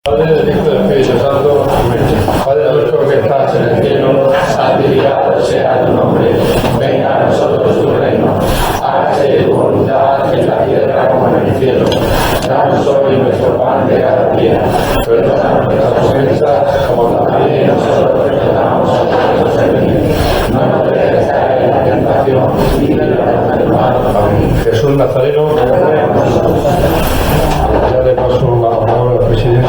Padre, del Hijo y del Espíritu Santo. Padre nuestro que estás en el cielo, santificado sea tu nombre. Venga a nosotros tu reino. Hágase tu voluntad en la tierra como en el cielo. Danos hoy nuestro pan de cada día. Perdona nuestras ofensas como también nosotros perdonamos a los que nos ofenden. No nos dejes caer en la tentación y líbranos del mal. Amén. Jesús Nazareno, ya le paso la palabra al presidente.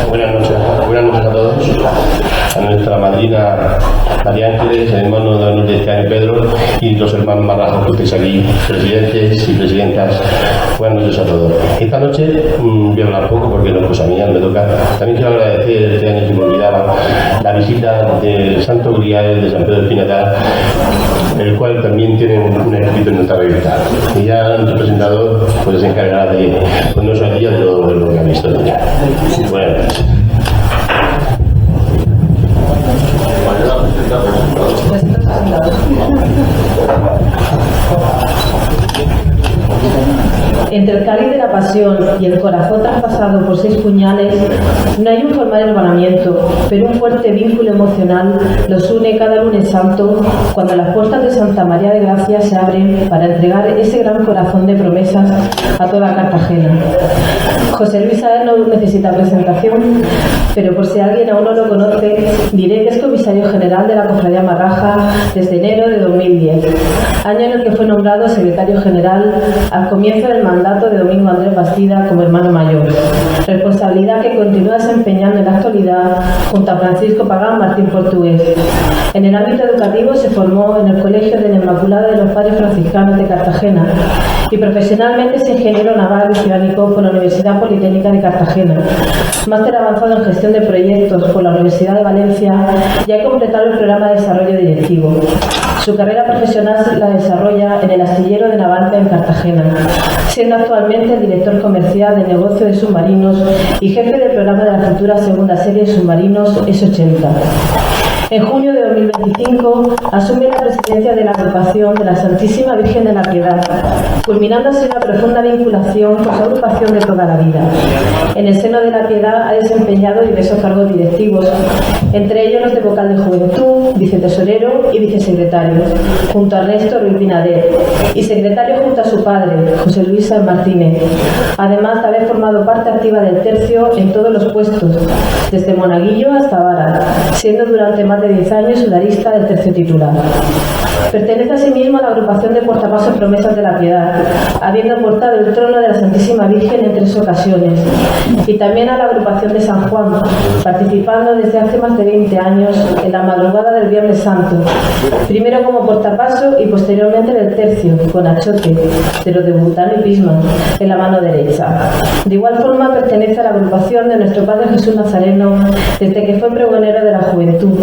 Buenas noches a todos. A nuestra madrina María Ángeles, el hermano de Honor de San Pedro y los hermanos Marrajos que estáis aquí, presidentes y presidentas. Buenas noches a todos. Esta noche voy a hablar poco porque no es cosa mía, me toca. También quiero agradecer, este año se me olvidaba, la visita del Santo Grial de San Pedro Espinatar, el cual también tiene un escrito en nuestra revista. Y ya nuestro presentador pues, se encargará de ponernos al día de lo que ha visto ya. Buenas noches. Entre el cáliz de la pasión y el corazón traspasado por 6 puñales, no hay un formal hermanamiento, pero un fuerte vínculo emocional los une cada lunes santo cuando las puertas de Santa María de Gracia se abren para entregar ese gran corazón de promesas a toda Cartagena. José Luis Saez no necesita presentación, pero por si alguien aún no lo conoce, diré que es comisario general de la Cofradía Marraja desde enero de 2010, año en el que fue nombrado secretario general al comienzo del mandato de Domingo Andrés Bastida como hermano mayor, responsabilidad que continúa desempeñando en la actualidad junto a Francisco Pagán Martín Portugués. En el ámbito educativo se formó en el Colegio de la Inmaculada de los Padres Franciscanos de Cartagena y profesionalmente es ingeniero naval y mecánico por la Universidad Politécnica de Cartagena, máster avanzado en gestión de proyectos por la Universidad de Valencia y ha completado el programa de desarrollo directivo. Su carrera profesional la desarrolla en el astillero de Navantia en Cartagena, siendo actualmente el director comercial de negocio de submarinos y jefe del programa de la futura segunda serie de submarinos S-80. En junio de 2025 asume la presidencia de la agrupación de la Santísima Virgen de la Piedad, culminando así una profunda vinculación con su agrupación de toda la vida. En el seno de la Piedad ha desempeñado diversos cargos directivos, entre ellos los de vocal de juventud, vicetesorero y vicesecretario, junto a Ernesto Ruiz Binader, y secretario junto a su padre, José Luis Saez Martínez, además de haber formado parte activa del tercio en todos los puestos, desde Monaguillo hasta Vara, siendo durante más de 10 años sudarista del tercio titular. Pertenece asimismo a la agrupación de Portapasos Promesas de la Piedad, habiendo portado el trono de la Santísima Virgen en 3 ocasiones, y también a la agrupación de San Juan, participando desde hace más de 20 años en la madrugada del Viernes Santo, primero como portapaso y posteriormente del tercio, con achote, de los de Butano y Pisma, en la mano derecha. De igual forma pertenece a la agrupación de nuestro Padre Jesús Nazareno desde que fue pregonero de la juventud,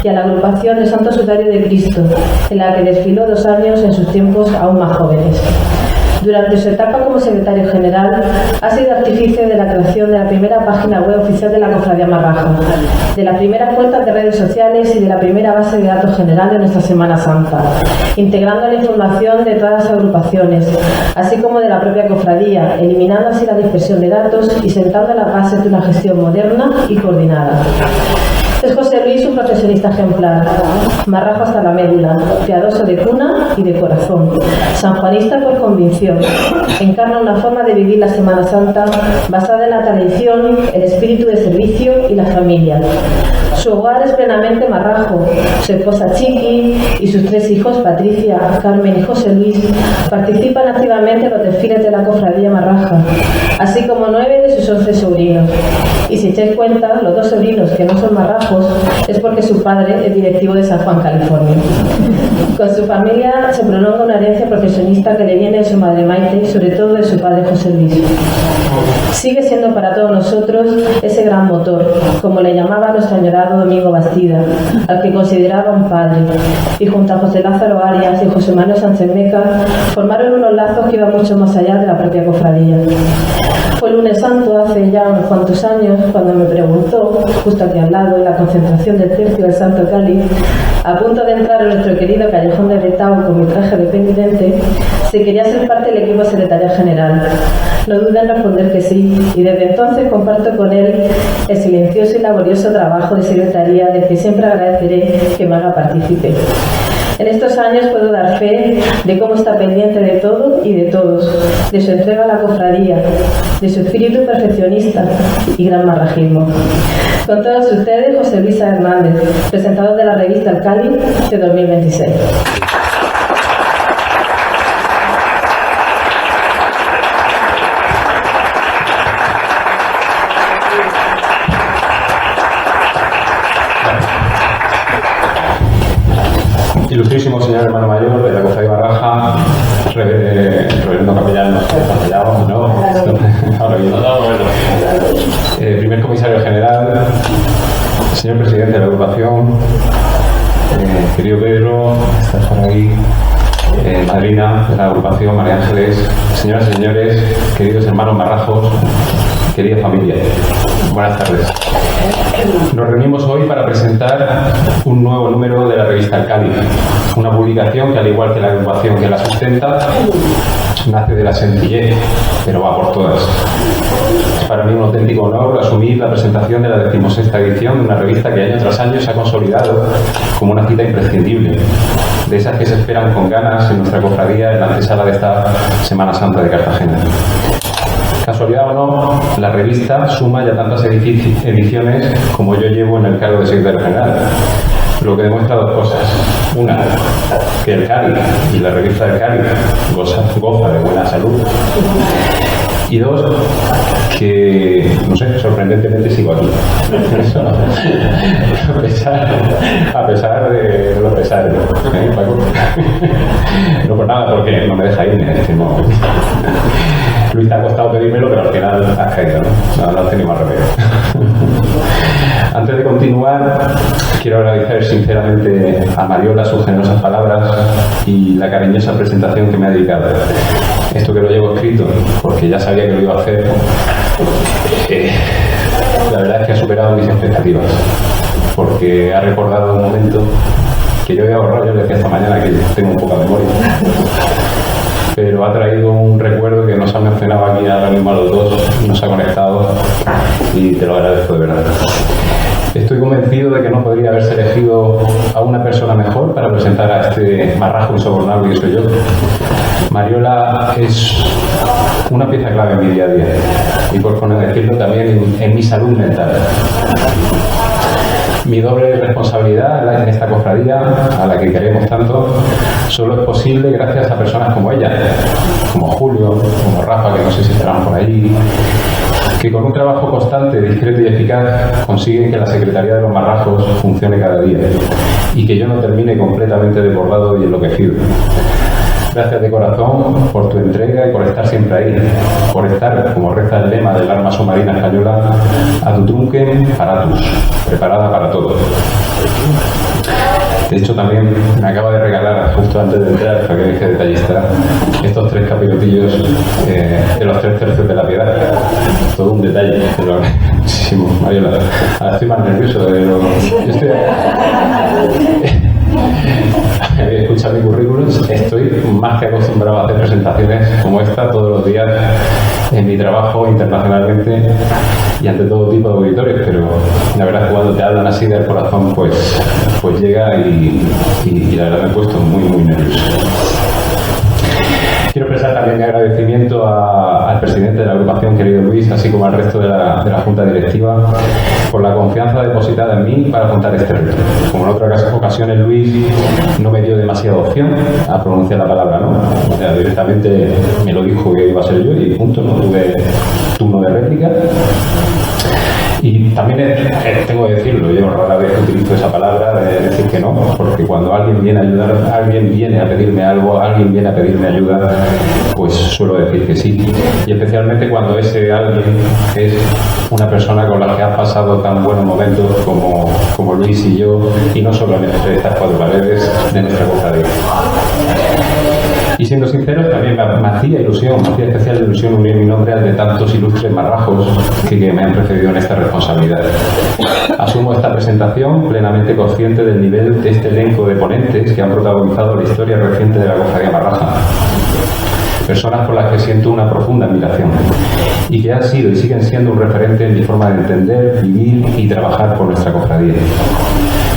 y a la agrupación de Santo Sudario de Cristo, en la que desfiló 2 años en sus tiempos aún más jóvenes. Durante su etapa como secretario general, ha sido artífice de la creación de la primera página web oficial de la Cofradía Marraja, de las primeras cuentas de redes sociales y de la primera base de datos general de nuestra Semana Santa, integrando la información de todas las agrupaciones, así como de la propia cofradía, eliminando así la dispersión de datos y sentando las bases de una gestión moderna y coordinada. Es José Luis un profesionista ejemplar, marrajo hasta la médula, piadoso de cuna y de corazón, sanjuanista por convicción. Encarna una forma de vivir la Semana Santa basada en la tradición, el espíritu de servicio y la familia. Su hogar es plenamente marrajo. Su esposa Chiqui y sus 3 hijos, Patricia, Carmen y José Luis, participan activamente en los desfiles de la Cofradía Marraja, así como 9 de sus 11 sobrinos. Y si echáis cuenta, los 2 sobrinos que no son marrajos es porque su padre es directivo de San Juan, California. Con su familia se prolonga una herencia profesionista que le viene de su madre Maite y sobre todo de su padre José Luis. Sigue siendo para todos nosotros ese gran motor, como le llamaba nuestro añorado Domingo Bastida, al que consideraba un padre, y junto a José Lázaro Arias y José Manuel Sánchez Meca formaron unos lazos que iban mucho más allá de la propia cofradía. Fue el lunes santo hace ya unos cuantos años cuando me preguntó, justo aquí al lado, en la concentración del tercio del Santo Cáliz, a punto de entrar en nuestro querido callejón de Betao con mi traje de penitente, si quería ser parte del equipo secretario general. no duda en responder que sí, y desde entonces comparto con él el silencioso y laborioso trabajo de secretaría del que siempre agradeceré que me haga partícipe. En estos años puedo dar fe de cómo está pendiente de todo y de todos, de su entrega a la cofradía, de su espíritu perfeccionista y gran marrajismo. Con todos ustedes, José Luis Hernández, presentador de la revista El Cáliz de 2026. Ilustrísimo señor hermano mayor de la Cofradía Baraja, reverendo capellán, ¿no? Primer comisario general, señor presidente de la agrupación, querido Pedro, estás por ahí, madrina de la agrupación, María Ángeles, señoras y señores, queridos hermanos marrajos, querida familia, buenas tardes. Nos reunimos hoy para presentar un nuevo número de la revista El Cáliz, una publicación que, al igual que la agrupación que la sustenta, nace de la sencillez, pero va por todas. Es para mí un auténtico honor asumir la presentación de la 16ª edición de una revista que año tras año se ha consolidado como una cita imprescindible, de esas que se esperan con ganas en nuestra cofradía en la antesala de esta Semana Santa de Cartagena. Casualidad o no, la revista suma ya tantas ediciones como yo llevo en el cargo de secretario general, lo que demuestra dos cosas. Una, que el Cáliz y la revista del Cáliz goza de buena salud. Y dos, que, no sé, sorprendentemente sigo aquí. a pesar de los pesares. No por nada, porque no me deja irme en este momento. Luis, te ha costado pedírmelo, pero al final has caído, ¿no? No has tenido más remedio. Antes de continuar, quiero agradecer sinceramente a Mariola sus generosas palabras y la cariñosa presentación que me ha dedicado. Esto que lo llevo escrito, porque ya sabía que lo iba a hacer, la verdad es que ha superado mis expectativas, porque ha recordado un momento que yo había borrado. Yo le decía esta mañana que tengo un poca memoria, pero ha traído un recuerdo que nos ha mencionado aquí ahora mismo a los dos, nos ha conectado y te lo agradezco de verdad. Estoy convencido de que no podría haberse elegido a una persona mejor para presentar a este marrajo insobornable que soy yo. Mariola es una pieza clave en mi día a día y, por no decirlo, también en mi salud mental. Mi doble responsabilidad en esta cofradía, a la que queremos tanto, solo es posible gracias a personas como ella, como Julio, como Rafa, que no sé si estarán por allí, que con un trabajo constante, discreto y eficaz consiguen que la Secretaría de los Marrajos funcione cada día y que yo no termine completamente desbordado y enloquecido. Gracias de corazón por tu entrega y por estar siempre ahí, por estar, como reza el lema del arma submarina española, a tu trunque paratus, preparada para todo. De hecho, también me acaba de regalar, justo antes de entrar, para que deje detallista, estos 3 capirotillos de los 3 tercios de la piedad. Todo un detalle, pero muchísimo, Mariola. Ahora estoy más nervioso de lo... Yo estoy... Escucha mi currículum, estoy más que acostumbrado a hacer presentaciones como esta todos los días en mi trabajo internacionalmente y ante todo tipo de auditores, pero la verdad es que cuando te hablan así del corazón, pues llega y la verdad me he puesto muy, muy nervioso. Quiero expresar también mi agradecimiento al presidente de la agrupación, querido Luis, así como al resto de la Junta Directiva, por la confianza depositada en mí para contar este reto. Como en otras ocasiones, Luis no me dio demasiada opción a pronunciar la palabra, ¿no? O sea, directamente me lo dijo que iba a ser yo y punto, no tuve turno de réplica. Y también tengo que decirlo, yo rara vez utilizo esa palabra de decir que no, porque cuando alguien viene a ayudar, alguien viene a pedirme algo, alguien viene a pedirme ayuda, pues suelo decir que sí. Y especialmente cuando ese alguien es una persona con la que has pasado tan buenos momentos como Luis y yo, y no solo en estas 4 paredes de nuestra cofradía. Y siendo sinceros, también me hacía especial ilusión unir mi nombre al de tantos ilustres marrajos que me han precedido en esta responsabilidad. Asumo esta presentación plenamente consciente del nivel de este elenco de ponentes que han protagonizado la historia reciente de la cofradía marraja. personas por las que siento una profunda admiración y que han sido y siguen siendo un referente en mi forma de entender, vivir y trabajar por nuestra cofradía.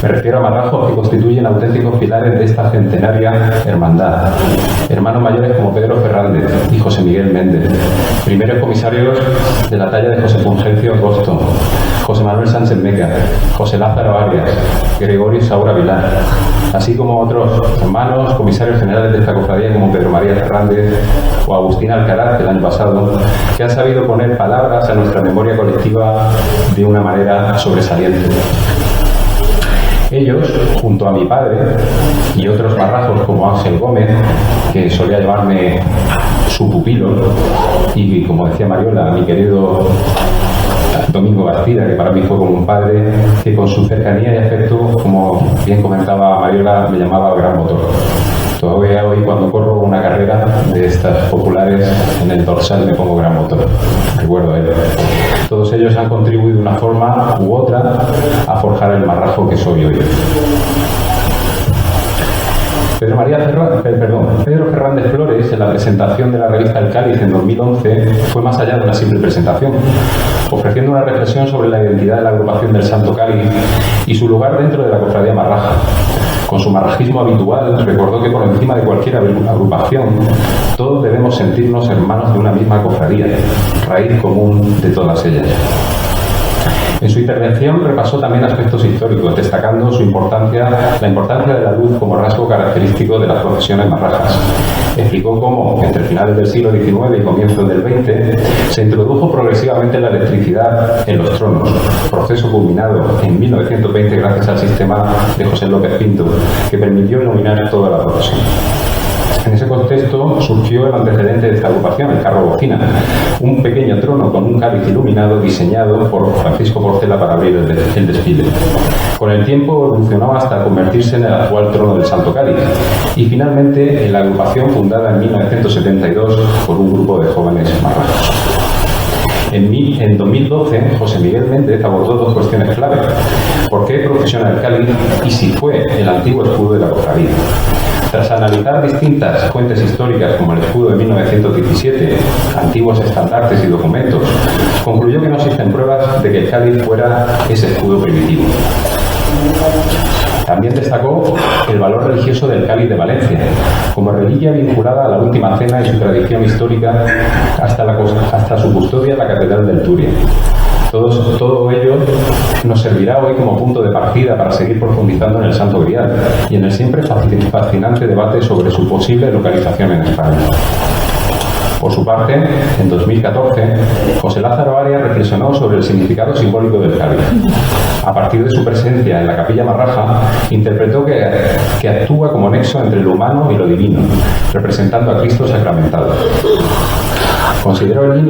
Me refiero a marrajos que constituyen auténticos pilares de esta centenaria hermandad. Hermanos mayores como Pedro Fernández y José Miguel Méndez, primeros comisarios de la talla de José Fulgencio Agosto, José Manuel Sánchez Meca, José Lázaro Arias, Gregorio Saura Vilar, así como otros hermanos comisarios generales de esta cofradía como Pedro María Fernández o Agustín Alcaraz el año pasado, que han sabido poner palabras a nuestra memoria colectiva de una manera sobresaliente. Ellos, junto a mi padre y otros marrajos como Ángel Gómez, que solía llamarme su pupilo, y como decía Mariola, mi querido Domingo Bastida, que para mí fue como un padre, que con su cercanía y afecto, como bien comentaba Mariola, me llamaba Gran Motor. Todavía hoy cuando corro una carrera de estas populares, en el dorsal me pongo Gran Motor. Recuerdo a él. Todos ellos han contribuido de una forma u otra a forjar el marrajo que soy hoy. Pedro Fernández Flores, en la presentación de la revista El Cáliz en 2011, fue más allá de una simple presentación, ofreciendo una reflexión sobre la identidad de la agrupación del Santo Cáliz y su lugar dentro de la cofradía marraja. Con su marrajismo habitual, recordó que por encima de cualquier agrupación, todos debemos sentirnos hermanos de una misma cofradía, raíz común de todas ellas. En su intervención repasó también aspectos históricos, destacando la importancia de la luz como rasgo característico de las procesiones marrajas. Explicó cómo, entre finales del siglo XIX y comienzos del XX, se introdujo progresivamente la electricidad en los tronos, proceso culminado en 1920 gracias al sistema de José López Pinto, que permitió iluminar toda la procesión. En ese contexto surgió el antecedente de esta agrupación, el carro bocina, un pequeño trono con un cáliz iluminado diseñado por Francisco Porcela para abrir el desfile. Con el tiempo evolucionó hasta convertirse en el actual trono del Santo Cáliz y finalmente en la agrupación fundada en 1972 por un grupo de jóvenes marrajos. En 2012, José Miguel Méndez abordó dos cuestiones clave: ¿por qué procesiona el cáliz y si fue el antiguo escudo de la cofradía? Tras analizar distintas fuentes históricas como el escudo de 1917, antiguos estandartes y documentos, concluyó que no existen pruebas de que el cáliz fuera ese escudo primitivo. También destacó el valor religioso del cáliz de Valencia, como reliquia vinculada a la Última Cena y su tradición histórica hasta su custodia en la Catedral del Turia. Todo ello nos servirá hoy como punto de partida para seguir profundizando en el Santo Grial y en el siempre fascinante debate sobre su posible localización en España. Por su parte, en 2014, José Lázaro Arias reflexionó sobre el significado simbólico del cáliz. A partir de su presencia en la capilla marraja, interpretó que actúa como nexo entre lo humano y lo divino, representando a Cristo sacramentado. Consideró en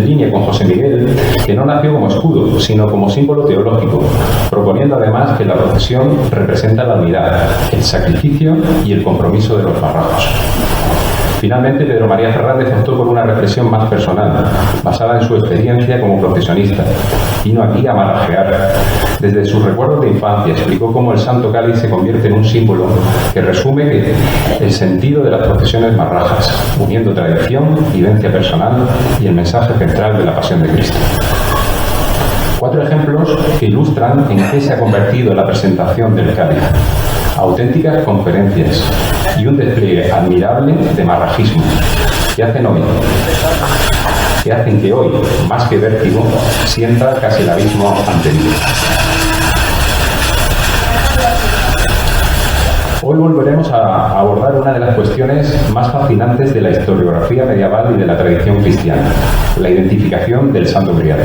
línea con José Miguel que no nació como escudo, sino como símbolo teológico, proponiendo además que la procesión representa la unidad, el sacrificio y el compromiso de los marrajos. Finalmente, Pedro María Fernández optó por una reflexión más personal, basada en su experiencia como procesionista. Vino aquí a marrajear. Desde sus recuerdos de infancia explicó cómo el Santo Cáliz se convierte en un símbolo que resume el sentido de las procesiones marrajas, uniendo tradición, vivencia personal y el mensaje central de la Pasión de Cristo. 4 ejemplos que ilustran en qué se ha convertido la presentación del cáliz: auténticas conferencias y un despliegue admirable de marrajismo que hacen que hoy, más que vértigo, sienta casi el abismo ante mí. Hoy volveremos a abordar una de las cuestiones más fascinantes de la historiografía medieval y de la tradición cristiana: la identificación del Santo Grial.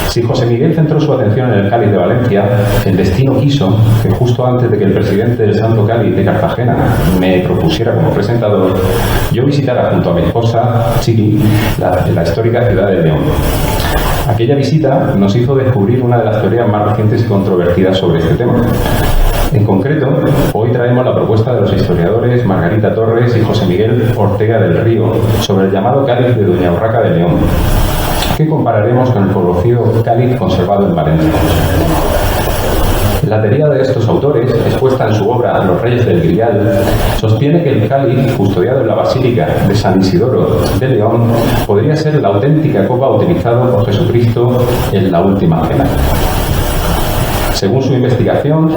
Si José Miguel centró su atención en el Cáliz de Valencia, el destino quiso que justo antes de que el presidente del Santo Cáliz de Cartagena me propusiera como presentador, yo visitara junto a mi esposa, Chiqui, la histórica ciudad de León. Aquella visita nos hizo descubrir una de las teorías más recientes y controvertidas sobre este tema. En concreto, hoy traemos la propuesta de los historiadores Margarita Torres y José Miguel Ortega del Río sobre el llamado Cáliz de Doña Urraca de León, que compararemos con el conocido cáliz conservado en Valencia. La teoría de estos autores, expuesta en su obra Los Reyes del Grial, sostiene que el cáliz, custodiado en la Basílica de San Isidoro de León, podría ser la auténtica copa utilizada por Jesucristo en la última cena. Según su investigación,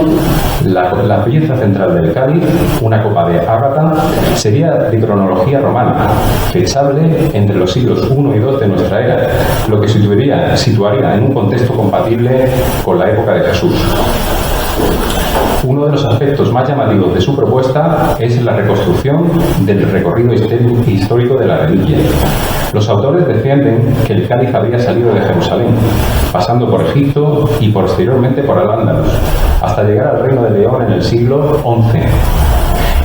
la pieza central del cáliz, una copa de ágata, sería de cronología romana, fechable entre los siglos I y II de nuestra era, lo que situaría en un contexto compatible con la época de Jesús. Uno de los aspectos más llamativos de su propuesta es la reconstrucción del recorrido histórico de la reliquia. Los autores defienden que el cáliz habría salido de Jerusalén, pasando por Egipto y posteriormente por Al-Ándalus, hasta llegar al Reino de León en el siglo XI.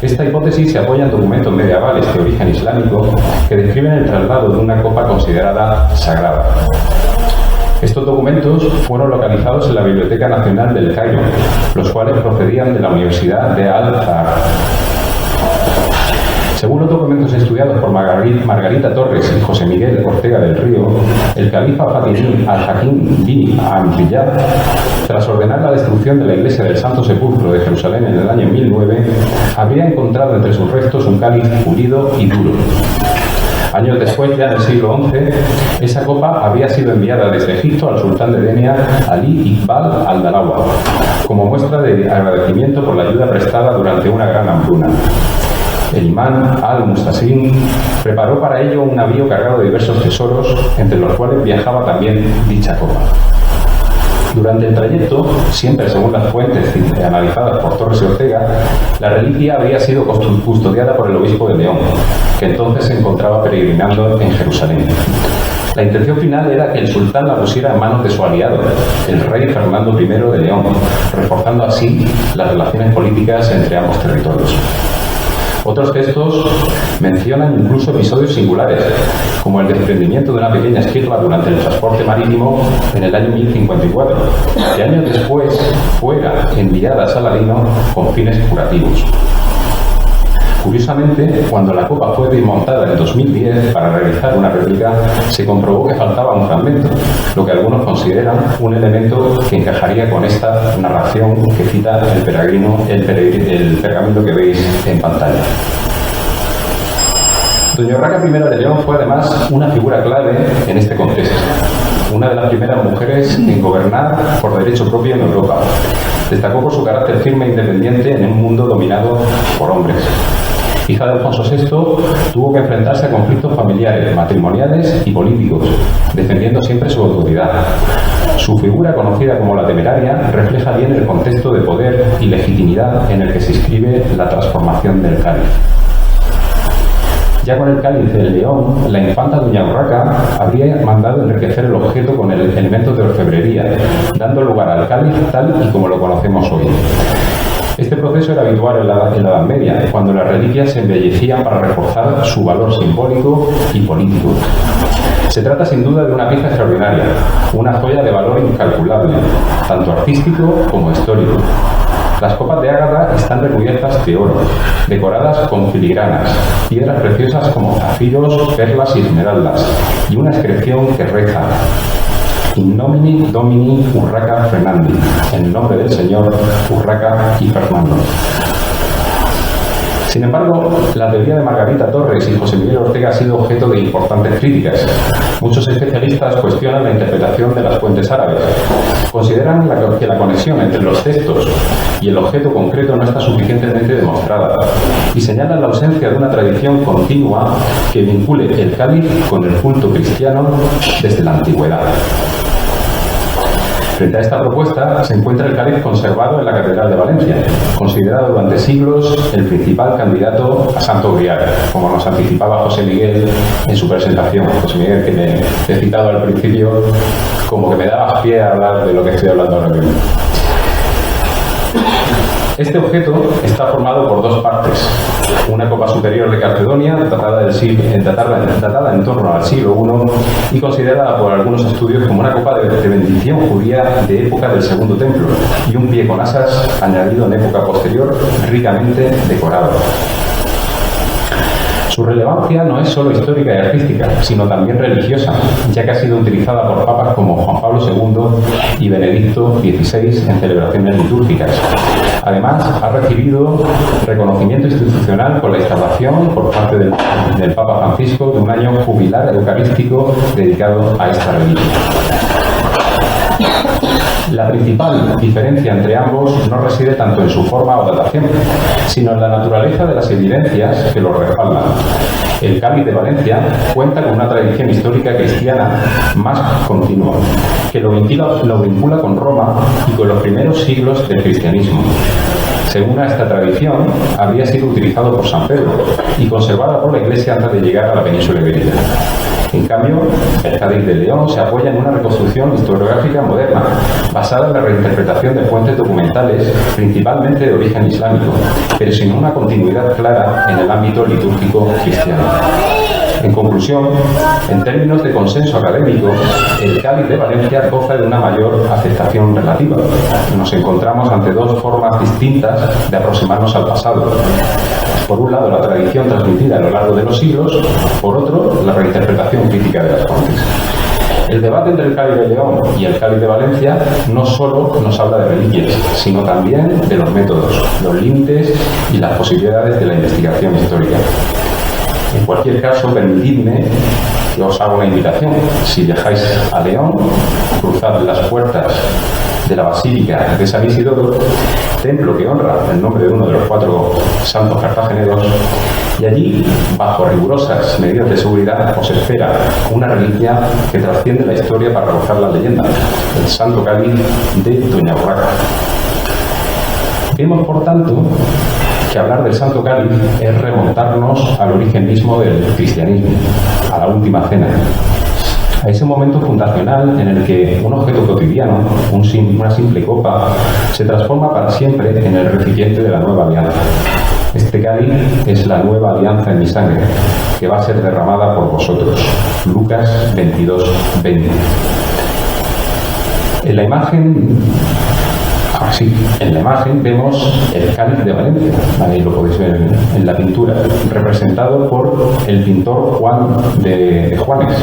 Esta hipótesis se apoya en documentos medievales de origen islámico que describen el traslado de una copa considerada sagrada. Estos documentos fueron localizados en la Biblioteca Nacional del Cairo, los cuales procedían de la Universidad de Al-Azhar. Según los documentos estudiados por Margarita Torres y José Miguel Ortega del Río, el califa fatimí al-Hakim bin Amriyad, tras ordenar la destrucción de la iglesia del Santo Sepulcro de Jerusalén en el año 1009, habría encontrado entre sus restos un cáliz pulido y duro. Años después, ya en el siglo XI, esa copa había sido enviada desde Egipto al sultán de Denia, Ali Iqbal al-Dalawa, como muestra de agradecimiento por la ayuda prestada durante una gran hambruna. El imán al-Mustasim preparó para ello un navío cargado de diversos tesoros, entre los cuales viajaba también dicha copa. Durante el trayecto, siempre según las fuentes analizadas por Torres y Ortega, la reliquia había sido custodiada por el obispo de León, que entonces se encontraba peregrinando en Jerusalén. La intención final era que el sultán la pusiera en manos de su aliado, el rey Fernando I de León, reforzando así las relaciones políticas entre ambos territorios. Otros textos mencionan incluso episodios singulares, como el desprendimiento de una pequeña esquirla durante el transporte marítimo en el año 1054, que años después fuera enviada a Saladino con fines curativos. Curiosamente, cuando la copa fue desmontada en 2010 para realizar una réplica, se comprobó que faltaba un fragmento, lo que algunos consideran un elemento que encajaría con esta narración que cita el pergamino que veis en pantalla. Doña Urraca I de León fue además una figura clave en este contexto, una de las primeras mujeres en gobernar por derecho propio en Europa. Destacó por su carácter firme e independiente en un mundo dominado por hombres. Hija de Alfonso VI, tuvo que enfrentarse a conflictos familiares, matrimoniales y políticos, defendiendo siempre su autoridad. Su figura, conocida como la Temeraria, refleja bien el contexto de poder y legitimidad en el que se inscribe la transformación del cáliz. Ya con el cáliz del León, la infanta Doña Urraca habría mandado enriquecer el objeto con elementos de orfebrería, dando lugar al cáliz tal y como lo conocemos hoy. Este proceso era habitual en la Edad Media, cuando las reliquias se embellecían para reforzar su valor simbólico y político. Se trata sin duda de una pieza extraordinaria, una joya de valor incalculable, tanto artístico como histórico. Las copas de ágata están recubiertas de oro, decoradas con filigranas, piedras preciosas como zafiros, perlas y esmeraldas, y una inscripción que reza: In nomine Domini Urraca Fernandi, en nombre del Señor Urraca y Fernando. Sin embargo, la teoría de Margarita Torres y José Miguel Ortega ha sido objeto de importantes críticas. Muchos especialistas cuestionan la interpretación de las fuentes árabes. Consideran que la conexión entre los textos y el objeto concreto no está suficientemente demostrada y señalan la ausencia de una tradición continua que vincule el cáliz con el culto cristiano desde la antigüedad. Frente a esta propuesta se encuentra el cáliz conservado en la Catedral de Valencia, considerado durante siglos el principal candidato a Santo Grial, como nos anticipaba José Miguel en su presentación. José Miguel, que me he citado al principio, como que me daba pie a hablar de lo que estoy hablando ahora mismo. Este objeto está formado por dos partes. Una copa superior de Calcedonia, datada en torno al siglo I y considerada por algunos estudios como una copa de bendición judía de época del Segundo Templo, y un pie con asas añadido en época posterior, ricamente decorado. Su relevancia no es solo histórica y artística, sino también religiosa, ya que ha sido utilizada por papas como Juan Pablo II y Benedicto XVI en celebraciones litúrgicas. Además, ha recibido reconocimiento institucional con la instalación por parte del Papa Francisco de un año jubilar eucarístico dedicado a esta religión. La principal diferencia entre ambos no reside tanto en su forma o datación, sino en la naturaleza de las evidencias que lo respaldan. El Cáliz de Valencia cuenta con una tradición histórica cristiana más continua, que lo vincula con Roma y con los primeros siglos del cristianismo. Según esta tradición, habría sido utilizado por San Pedro y conservada por la Iglesia antes de llegar a la península ibérica. En cambio, el Cáliz de León se apoya en una reconstrucción historiográfica moderna, basada en la reinterpretación de fuentes documentales, principalmente de origen islámico, pero sin una continuidad clara en el ámbito litúrgico cristiano. En conclusión, en términos de consenso académico, el Cáliz de Valencia goza de una mayor aceptación relativa. Nos encontramos ante dos formas distintas de aproximarnos al pasado. Por un lado, la tradición transmitida a lo largo de los siglos, por otro, la reinterpretación crítica de las fuentes. El debate entre el Cáliz de León y el Cáliz de Valencia no solo nos habla de reliquias, sino también de los métodos, los límites y las posibilidades de la investigación histórica. En cualquier caso, permitidme que os haga una invitación. Si viajáis a León, cruzad las puertas de la Basílica de San Isidoro, templo que honra el nombre de uno de los 4 santos cartageneros, y allí, bajo rigurosas medidas de seguridad, os espera una reliquia que trasciende la historia para rozar la leyenda, el Santo Cáliz de Doña Urraca. Vemos, por tanto, que hablar del Santo Cáliz es remontarnos al origen mismo del cristianismo, a la última cena, a ese momento fundacional en el que un objeto cotidiano, una simple copa, se transforma para siempre en el recipiente de la nueva alianza. Este cáliz es la nueva alianza en mi sangre, que va a ser derramada por vosotros. Lucas 22:20. En la imagen vemos el Cáliz de Valencia, ahí lo podéis ver en la pintura, representado por el pintor Juan de Juanes,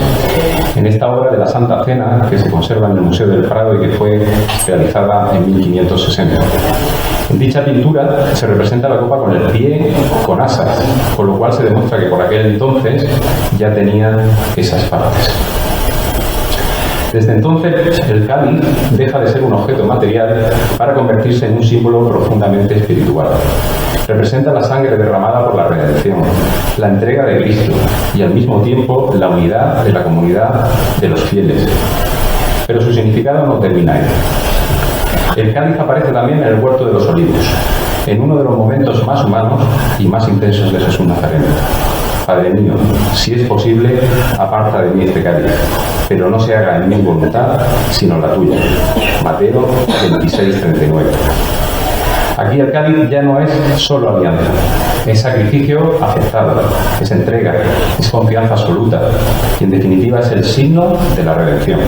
en esta obra de la Santa Cena que se conserva en el Museo del Prado y que fue realizada en 1560. En dicha pintura se representa la copa con el pie con asas, con lo cual se demuestra que por aquel entonces ya tenía esas partes. Desde entonces, el cáliz deja de ser un objeto material para convertirse en un símbolo profundamente espiritual. Representa la sangre derramada por la redención, la entrega de Cristo y al mismo tiempo la unidad de la comunidad de los fieles. Pero su significado no termina ahí. El cáliz aparece también en el Huerto de los Olivos, en uno de los momentos más humanos y más intensos de Jesús Nazareno. Padre mío, si es posible, aparta de mí este cáliz, pero no se haga en mi voluntad, sino la tuya. Mateo 26:39. Aquí el cáliz ya no es solo alianza, es sacrificio aceptado, es entrega, es confianza absoluta, y en definitiva es el signo de la redención.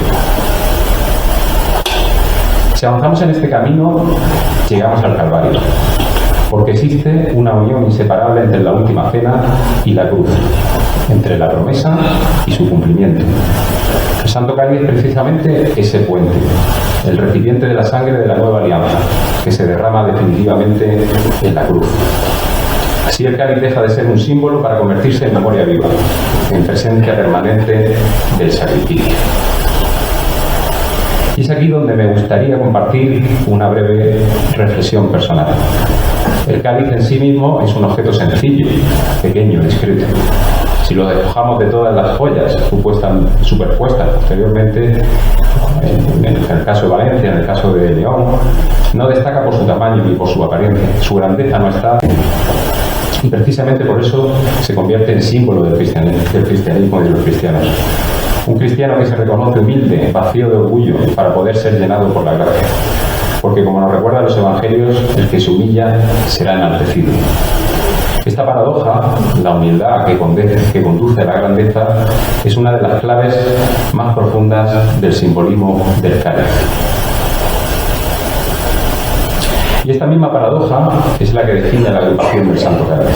Si avanzamos en este camino, llegamos al Calvario, porque existe una unión inseparable entre la última cena y la cruz, entre la promesa y su cumplimiento. El Santo Cáliz es precisamente ese puente, el recipiente de la sangre de la nueva alianza, que se derrama definitivamente en la cruz. Así el cáliz deja de ser un símbolo para convertirse en memoria viva, en presencia permanente del sacrificio. Y es aquí donde me gustaría compartir una breve reflexión personal. El cáliz en sí mismo es un objeto sencillo, pequeño, discreto. Si lo despojamos de todas las joyas superpuestas posteriormente, en el caso de Valencia, en el caso de León, no destaca por su tamaño ni por su apariencia. Su grandeza no está, y precisamente por eso se convierte en símbolo del cristianismo y de los cristianos. Un cristiano que se reconoce humilde, vacío de orgullo, para poder ser llenado por la gracia. Porque como nos recuerdan los evangelios, el que se humilla será enaltecido. Esta paradoja, la humildad que conduce a la grandeza, es una de las claves más profundas del simbolismo del cáliz. Y esta misma paradoja es la que define la agrupación del Santo Cáliz.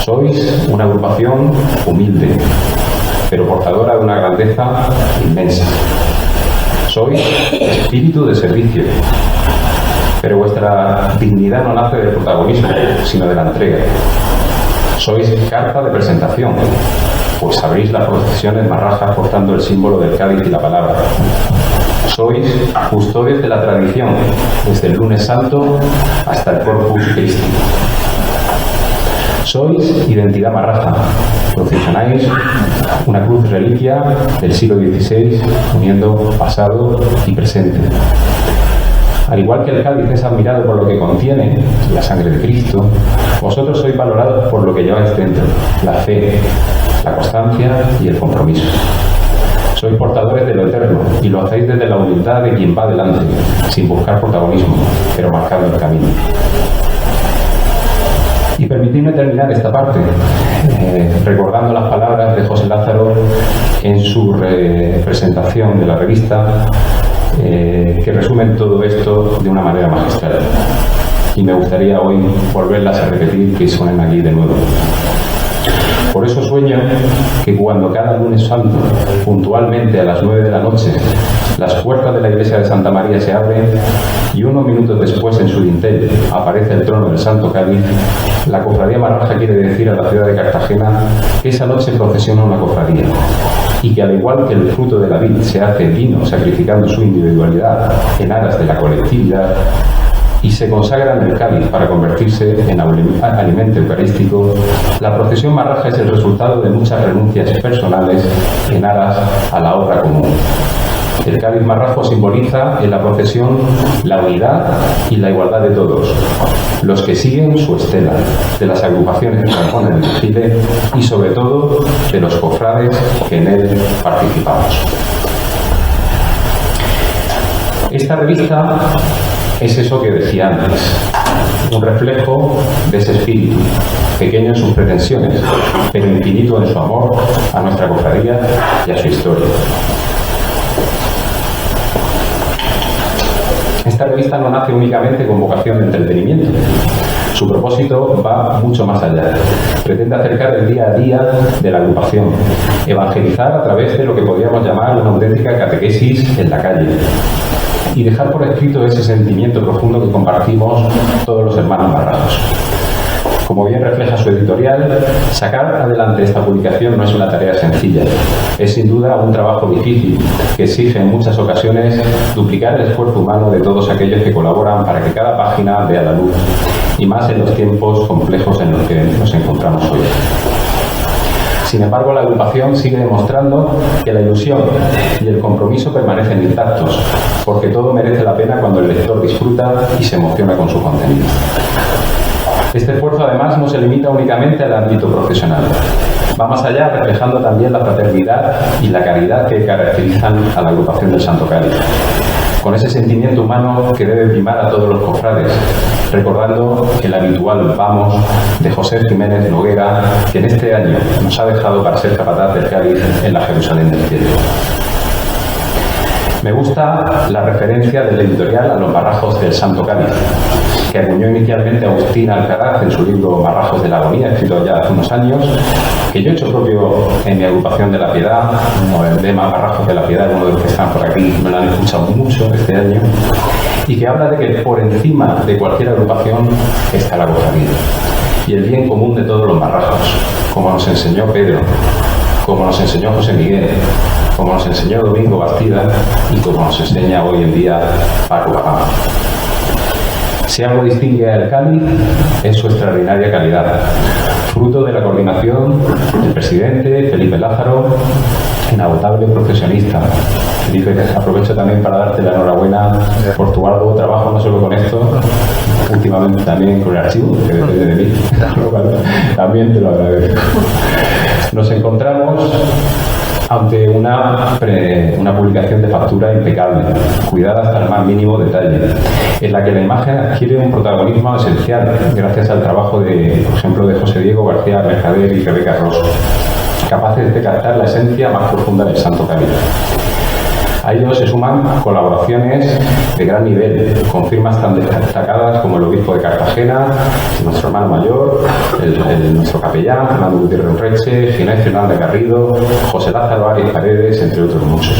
Sois una agrupación humilde, pero portadora de una grandeza inmensa. Sois espíritu de servicio, pero vuestra dignidad no nace del protagonismo, sino de la entrega. Sois carta de presentación, pues abrís las procesiones marrajas portando el símbolo del Cádiz y la palabra. Sois custodios de la tradición, desde el lunes santo hasta el Corpus Christi. Sois identidad marraja, procesionáis una cruz reliquia del siglo XVI, uniendo pasado y presente. Al igual que el cáliz es admirado por lo que contiene, la sangre de Cristo, vosotros sois valorados por lo que lleváis dentro, la fe, la constancia y el compromiso. Sois portadores de lo eterno y lo hacéis desde la humildad de quien va delante, sin buscar protagonismo, pero marcando el camino. Y permitidme terminar esta parte recordando las palabras de José Lázaro en su presentación de la revista, que resumen todo esto de una manera magistral. Y me gustaría hoy volverlas a repetir, que suenen aquí de nuevo. Por eso sueño que cuando cada lunes santo, puntualmente a las 9 de la noche, las puertas de la iglesia de Santa María se abren y unos minutos después en su dintel aparece el trono del Santo Cáliz, la cofradía marraja quiere decir a la ciudad de Cartagena que esa noche procesiona una cofradía y que al igual que el fruto de la vid se hace vino sacrificando su individualidad en aras de la colectividad, y se consagra en el cáliz para convertirse en alimento eucarístico, la procesión marraja es el resultado de muchas renuncias personales en aras a la obra común. El cáliz marrajo simboliza en la procesión la unidad y la igualdad de todos, los que siguen su estela, de las agrupaciones que componen el desfile y sobre todo de los cofrades que en él participamos. Esta revista es eso que decía antes, un reflejo de ese espíritu, pequeño en sus pretensiones, pero infinito en su amor a nuestra cofradía y a su historia. Esta revista no nace únicamente con vocación de entretenimiento. Su propósito va mucho más allá. Pretende acercar el día a día de la agrupación, evangelizar a través de lo que podríamos llamar una auténtica catequesis en la calle, y dejar por escrito ese sentimiento profundo que compartimos todos los hermanos marrajos. Como bien refleja su editorial, sacar adelante esta publicación no es una tarea sencilla. Es sin duda un trabajo difícil que exige en muchas ocasiones duplicar el esfuerzo humano de todos aquellos que colaboran para que cada página vea la luz, y más en los tiempos complejos en los que nos encontramos hoy. Sin embargo, la agrupación sigue demostrando que la ilusión y el compromiso permanecen intactos, porque todo merece la pena cuando el lector disfruta y se emociona con su contenido. Este esfuerzo, además, no se limita únicamente al ámbito profesional. Va más allá, reflejando también la fraternidad y la caridad que caracterizan a la agrupación del Santo Cáliz, con ese sentimiento humano que debe primar a todos los cofrades, recordando el habitual vamos de José Jiménez Noguera, que en este año nos ha dejado para ser capataz del Cáliz en la Jerusalén del cielo. Me gusta la referencia del editorial a los marrajos del Santo Cáliz, que acuñó inicialmente Agustín Alcaraz en su libro Marrajos de la Agonía, escrito ya hace unos años, que yo he hecho propio en mi agrupación de la Piedad, o el lema Marrajos de la Piedad, uno de los que están por aquí me lo han escuchado mucho este año, y que habla de que por encima de cualquier agrupación está la cofradía y el bien común de todos los marrajos, como nos enseñó Pedro, como nos enseñó José Miguel, como nos enseñó Domingo Bastida y como nos enseña hoy en día Paco Bahama. Si algo distingue al Cáliz es su extraordinaria calidad, fruto de la coordinación del presidente Felipe Lázaro, inagotable profesionista. Felipe, aprovecho también para darte la enhorabuena por tu arduo trabajo, no solo con esto, últimamente también con el archivo, que depende de mí, también te lo agradezco. Nos encontramos ante una publicación de factura impecable, cuidada hasta el más mínimo detalle, en la que la imagen adquiere un protagonismo esencial gracias al trabajo de, por ejemplo, de José Diego García Mercader y Rebeca Rosso, capaces de captar la esencia más profunda del Santo Cáliz. A ellos se suman colaboraciones de gran nivel, con firmas tan destacadas como el obispo de Cartagena, nuestro hermano mayor, nuestro capellán, Fernando Gutiérrez Reche, Ginés Fernández Garrido, José Lázaro Arias Paredes, entre otros muchos.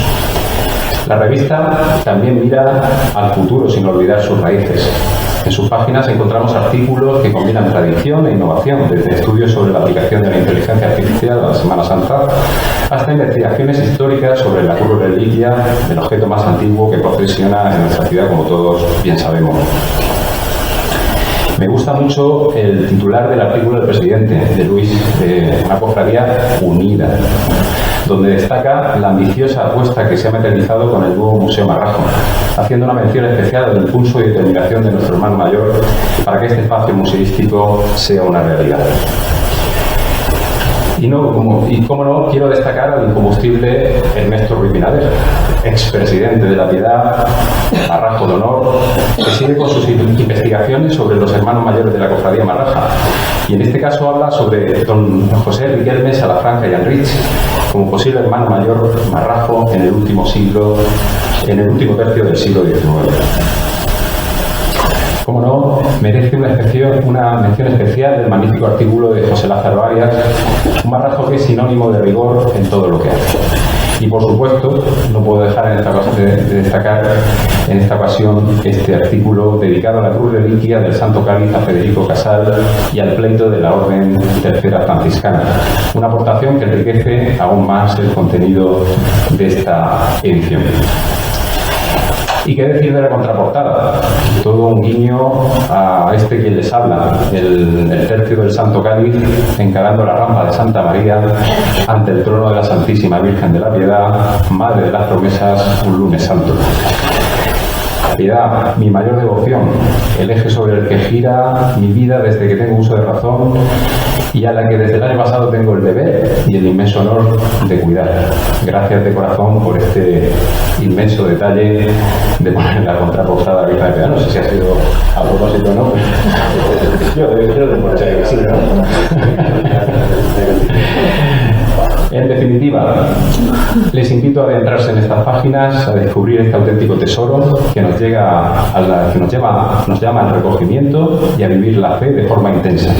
La revista también mira al futuro sin olvidar sus raíces. En sus páginas encontramos artículos que combinan tradición e innovación, desde estudios sobre la aplicación de la inteligencia artificial a la Semana Santa, hasta investigaciones históricas sobre la cruz reliquia, el objeto más antiguo que procesiona en nuestra ciudad, como todos bien sabemos. Me gusta mucho el titular del artículo del presidente, de Luis, de una cofradía unida, donde destaca la ambiciosa apuesta que se ha materializado con el nuevo Museo Marrajo, haciendo una mención especial al impulso y determinación de nuestro hermano mayor para que este espacio museístico sea una realidad. Y cómo no, quiero destacar al incombustible Ernesto Ruiz Binader, expresidente de la Piedad, Marrajo de Honor, que sigue con sus investigaciones sobre los hermanos mayores de la cofradía Marraja. Y en este caso habla sobre don José Riquelme Salafranca y Enrich, como posible hermano mayor Marrajo en el último tercio del siglo XIX. Como no, merece una mención especial el magnífico artículo de José Lázaro Arias, un Marrajo que es sinónimo de rigor en todo lo que hace. Y por supuesto, no puedo dejar de destacar en esta ocasión este artículo dedicado a la cruz reliquia del Santo Cáliz a Federico Casal y al pleito de la Orden Tercera Franciscana. Una aportación que enriquece aún más el contenido de esta edición. ¿Y qué decir de la contraportada? Todo un guiño a quien les habla, el tercio del Santo Cáliz, encarando la rampa de Santa María ante el trono de la Santísima Virgen de la Piedad, Madre de las Promesas, un lunes santo. Piedad, mi mayor devoción, el eje sobre el que gira mi vida desde que tengo uso de razón y a la que desde el año pasado tengo el deber y el inmenso honor de cuidar. Gracias de corazón por este inmenso detalle de poner la contraportada de la Piedad. No sé si ha sido a propósito o no. Yo creo que sí, ¿no? En definitiva, les invito a adentrarse en estas páginas, a descubrir este auténtico tesoro que nos llama al recogimiento y a vivir la fe de forma intensa.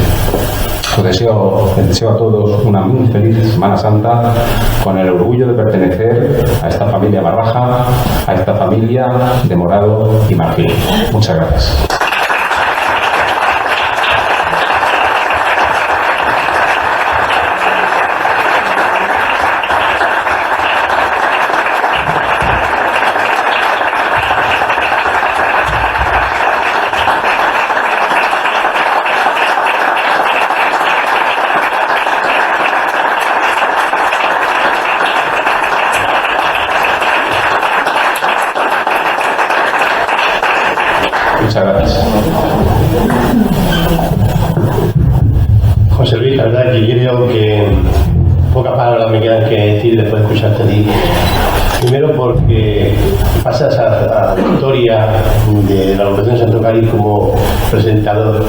Les deseo a todos una muy feliz Semana Santa, con el orgullo de pertenecer a esta familia Marraja, a esta familia de Morado y Marfil. Muchas gracias. Muchas gracias. José Luis, la verdad que creo que pocas palabras me quedan que decir después de escucharte a ti. Primero porque pasas a la historia de la agrupación Santo Cáliz como presentador,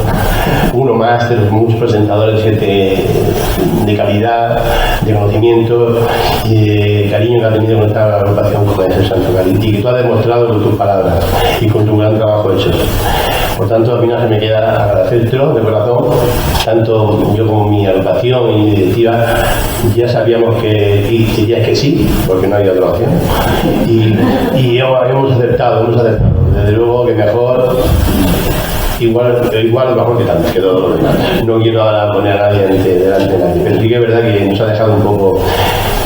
uno más de los muchos presentadores de calidad, de conocimiento y de cariño que ha tenido con esta agrupación como es el Santo Cáliz, y que tú has demostrado con tus palabras y con tu gran trabajo hecho. Por tanto, a mí no se me queda agradecértelo de corazón, tanto yo como mi agrupación y mi directiva. Ya sabíamos que dirías que sí, porque no había otra opción. Y hemos aceptado. Desde luego que mejor, igual mejor que todos los demás. No quiero ahora poner a nadie delante de nadie, pero sí que es verdad que nos ha dejado un poco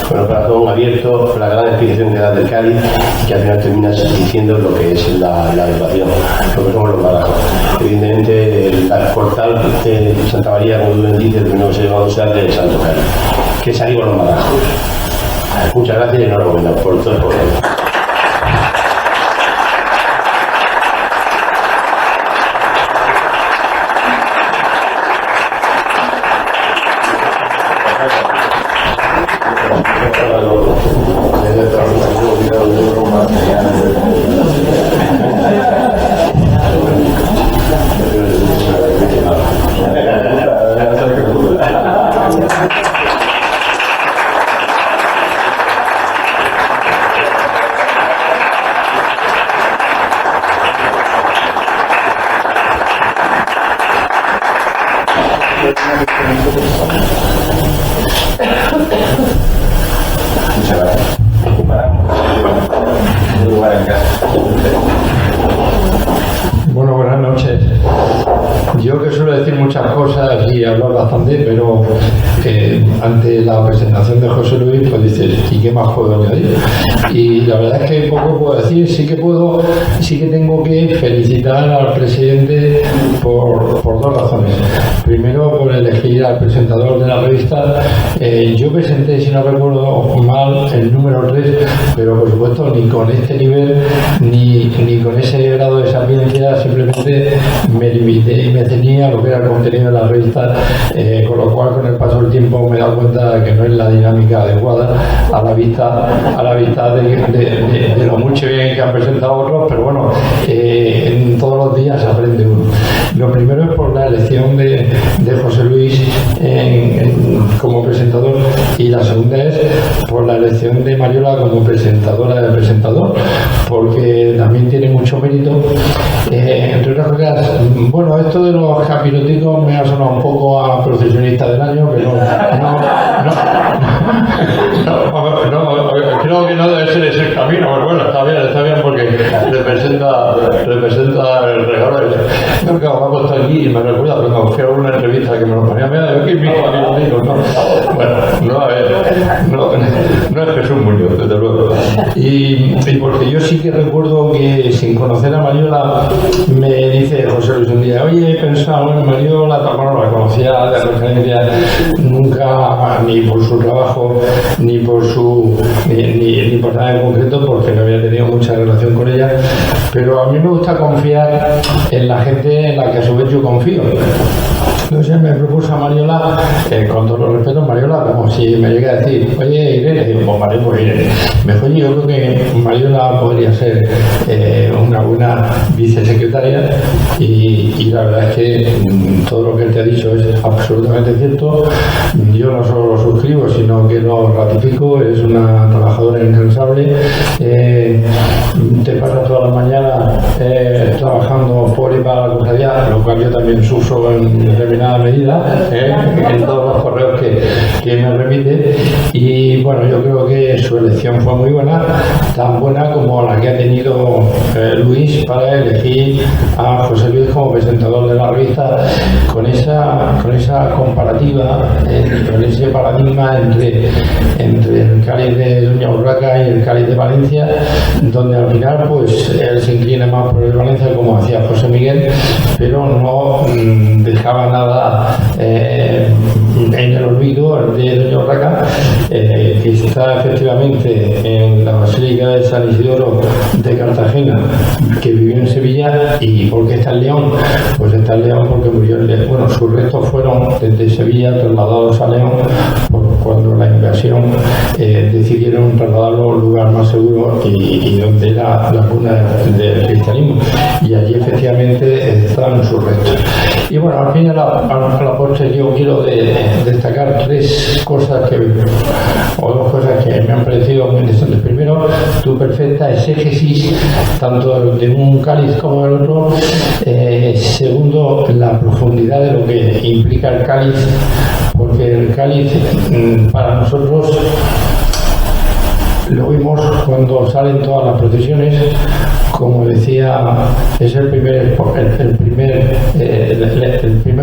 con el corazón abierto por la gran explicación que das del Cáliz, y que al final terminas diciendo lo que es la agrupación, lo que somos los marajos. Evidentemente, el portal de Santa María, como tú bien dices, el primero que se va a usar del Santo Cáliz, que salimos los marajos. Muchas gracias y enhorabuena por todo el programa. ante la presentación de José Luis, pues dices, ¿y qué más puedo añadir? Y la verdad es que poco puedo decir. Sí que tengo que felicitar al presidente por dos razones. Primero, por elegir al presentador de la revista. Yo presenté, si no recuerdo mal, el número 3, pero por supuesto ni con este nivel ni con ese grado de sapiencia, simplemente me limité y me ceñí a lo que era el contenido de la revista, con lo cual con el paso del tiempo me he dado cuenta de que no es la dinámica adecuada a la vista de lo mucho bien que han presentado otros, pero bueno, en todos los días aprende uno. Lo primero es por la elección de José Luis como presentador, y la segunda es por la elección de Mariola como presentadora del presentador, porque también tiene mucho mérito. Entre otras cosas, bueno, esto de los capiroticos me ha sonado un poco a procesionista del año, pero no, creo que no debe ser ese el camino, pero bueno, está bien porque representa el regalo. Creo que me ha puesto aquí y me recuerda cuando fui a una entrevista que me lo ponía, mira, ¿qué invito a capiroticos? No, bueno, no es Jesús Muñoz, desde luego. Y porque yo sí que recuerdo que, sin conocer a Mariola, me dice José Luis un día, oye, he pensado en Mariola, tampoco la conocía de referencia nunca, ni por su trabajo, ni por nada en concreto, porque no había tenido mucha relación con ella, pero a mí me gusta confiar en la gente en la que a su vez yo confío. Entonces me propuso a Mariola, con todos los respetos, Mariola, como si me llega a decir, oye, Irene, digo, pues vale, pues Irene. Me dijo, oye, yo creo que Mariola podría ser una buena vicesecretaria, y la verdad es que todo lo que él te ha dicho es absolutamente cierto. Yo no solo lo suscribo, sino que lo ratifico. Es una trabajadora incansable, te pasa toda la mañana trabajando por y para la cofradía, lo cual yo también sufro en determinada medida, en todos los correos que me remite. Y bueno, yo creo que su elección fue muy buena, tan buena como la que ha tenido Luis para elegir a José Luis como presentador de la revista, con esa comparativa, con ese paradigma entre el cáliz de Doña Urraca y el cáliz de Valencia, donde al final pues él se inclina más por el Valencia, como hacía José Miguel, pero no dejaba nada en el olvido de Doña Urraca, que está efectivamente en la Basílica de San Isidoro de Cartagena, que vivió en Sevilla. ¿Y por qué está en León? Pues está en León porque murió en León. Bueno, sus restos fueron desde Sevilla trasladados a León, cuando la invasión decidieron trasladarlo a un lugar más seguro y donde era la cuna del cristianismo, y allí efectivamente están sus restos. Y bueno, al fin y a la postre yo quiero destacar tres cosas o dos cosas que me han parecido muy interesantes. Primero, tu perfecta exégesis tanto de un cáliz como del otro. Segundo, la profundidad de lo que implica el cáliz, porque el cáliz para nosotros lo vimos cuando salen todas las procesiones. Como decía, es el primer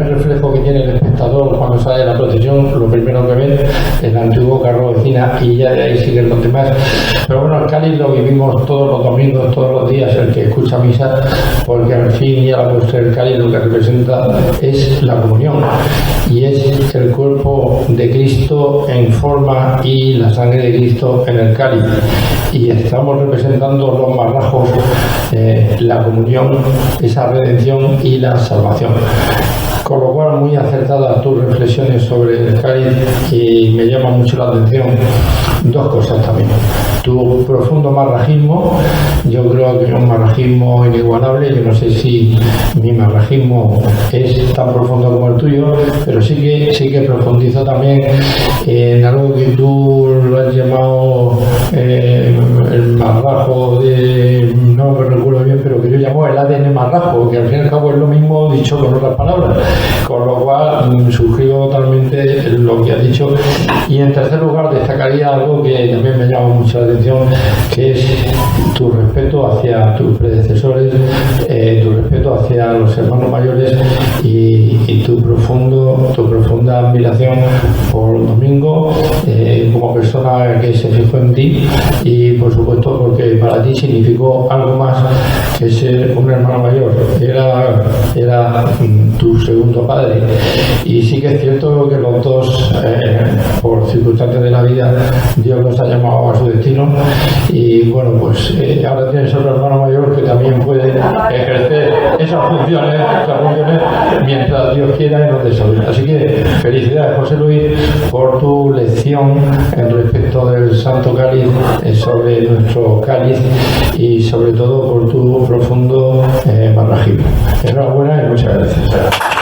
reflejo que tiene el espectador cuando sale de la procesión. Lo primero que ve el antiguo carro vecina, y ya de ahí siguen los demás. Pero bueno, el cáliz lo vivimos todos los domingos, todos los días, el que escucha misa, porque al fin y a la postre el cáliz lo que representa es la comunión, y es el cuerpo de Cristo en forma y la sangre de Cristo en el cáliz, y estamos representando los marrajos, la comunión, esa redención y la salvación. Con lo cual, muy acertadas tus reflexiones sobre el cáliz, y me llama mucho la atención dos cosas también. Tu profundo marrajismo, yo creo que es un marrajismo inigualable. Yo no sé si mi marrajismo es tan profundo como el tuyo, pero sí que profundizo también en algo que tú lo has llamado el marrajo de, no me recuerdo bien, pero que yo llamo el ADN marrajo, que al fin y al cabo es lo mismo dicho con otras palabras, con lo cual suscribo totalmente lo que ha dicho. Y en tercer lugar destacaría algo que también me llama mucho la atención, que es tu respeto hacia tus predecesores, tu respeto hacia los hermanos mayores y tu profunda admiración por Domingo como persona que se fijó en ti, y por supuesto porque para ti significó algo más que ser un hermano mayor, era tu segundo padre. Y sí que es cierto que los dos, por circunstancias de la vida, Dios los ha llamado a su destino, y bueno, pues ahora tienes otro hermano mayor que también puede ejercer esas funciones mientras Dios quiera y nos dé salud. Así que felicidades, José Luis, por tu lección en respecto del Santo Cáliz, sobre nuestro cáliz, y sobre todo por tu profundo marrajismo. Enhorabuena y muchas gracias.